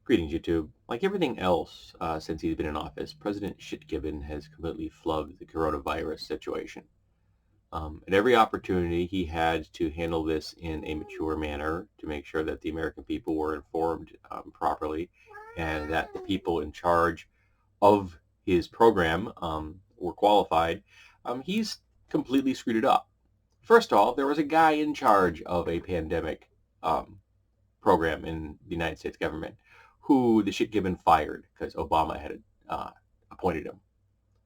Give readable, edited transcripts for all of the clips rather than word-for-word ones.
Greetings, YouTube. Like everything else since he's been in office, President Shitgibbon has completely flubbed the coronavirus situation. At every opportunity, he had to handle this in a mature manner to make sure that the American people were informed properly and that the people in charge of his program were qualified. He's completely screwed it up. First of all, there was a guy in charge of a pandemic um, program in the United States government who the Shitgibbon fired because Obama had appointed him.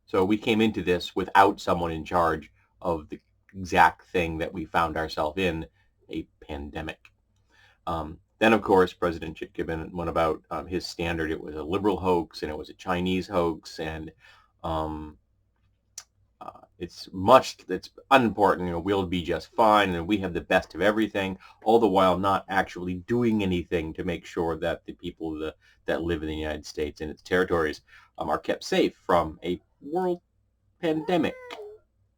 So we came into this without someone in charge of the exact thing that we found ourselves in, a pandemic. Then, of course, President Shitgibbon went about his standard. It was a liberal hoax and it was a Chinese hoax, and um, it's unimportant. We'll be just fine, and we have the best of everything, all the while not actually doing anything to make sure that the people that live in the United States and its territories are kept safe from a world pandemic,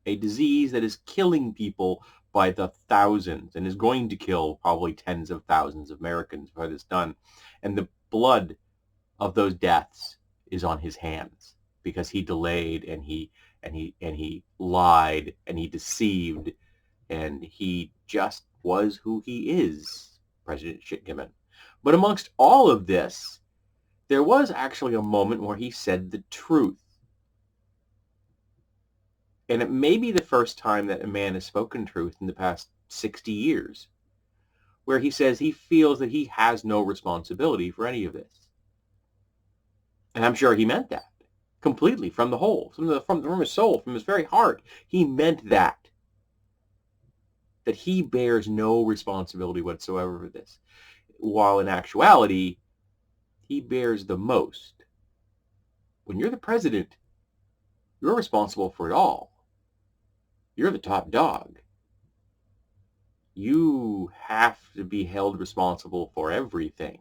a disease that is killing people by the thousands and is going to kill probably tens of thousands of Americans by this done. And the blood of those deaths is on his hands because he delayed and he lied and he deceived and he just was who he is, President Shitgibbon. But amongst all of this, there was actually a moment where he said the truth. And it may be the first time that a man has spoken truth in the past 60 years, where he says he feels that he has no responsibility for any of this. And I'm sure he meant that completely from the whole, from his soul, from his very heart. He meant that he bears no responsibility whatsoever for this, while in actuality, he bears the most. When you're the president, you're responsible for it all. You're the top dog. You have to be held responsible for everything.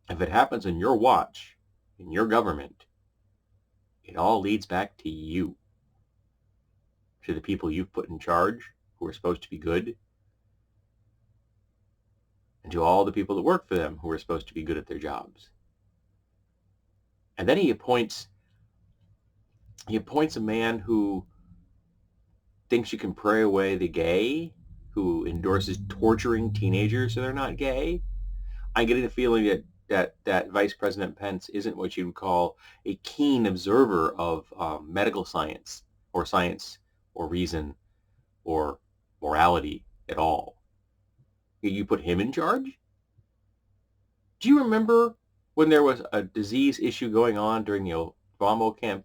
If it happens on your watch, in your government, it all leads back to you, to the people you've put in charge who are supposed to be good, and to all the people that work for them who are supposed to be good at their jobs. And then he appoints a man who thinks you can pray away the gay, who endorses torturing teenagers so they're not gay. I'm getting the feeling that Vice President Pence isn't what you would call a keen observer of medical science or reason or morality at all. You put him in charge? Do you remember when there was a disease issue going on during the Obama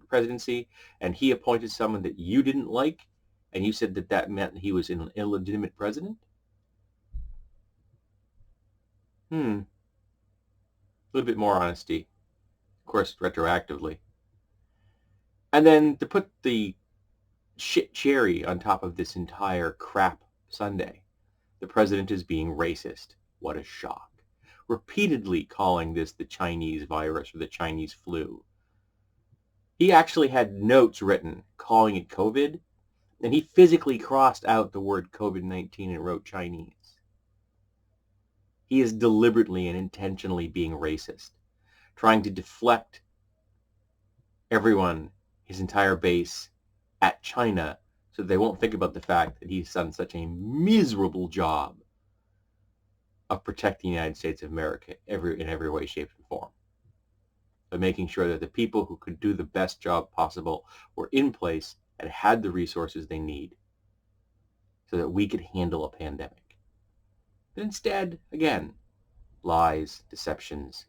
presidency, and he appointed someone that you didn't like, and you said that meant he was an illegitimate president? A little bit more honesty, of course, retroactively. And then to put the shit cherry on top of this entire crap Sunday, the president is being racist. What a shock. Repeatedly calling this the Chinese virus or the Chinese flu. He actually had notes written calling it COVID, and he physically crossed out the word COVID-19 and wrote Chinese. He is deliberately and intentionally being racist, trying to deflect everyone, his entire base, at China so they won't think about the fact that he's done such a miserable job of protecting the United States of America in every way, shape, and form. Of making sure that the people who could do the best job possible were in place and had the resources they need so that we could handle a pandemic. But instead, again, lies, deceptions,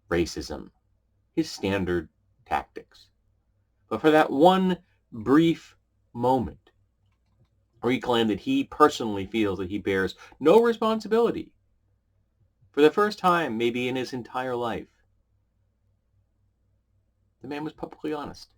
racism, his standard tactics. But for that one brief moment where he claimed that he personally feels that he bears no responsibility, for the first time maybe in his entire life, the man was publicly honest.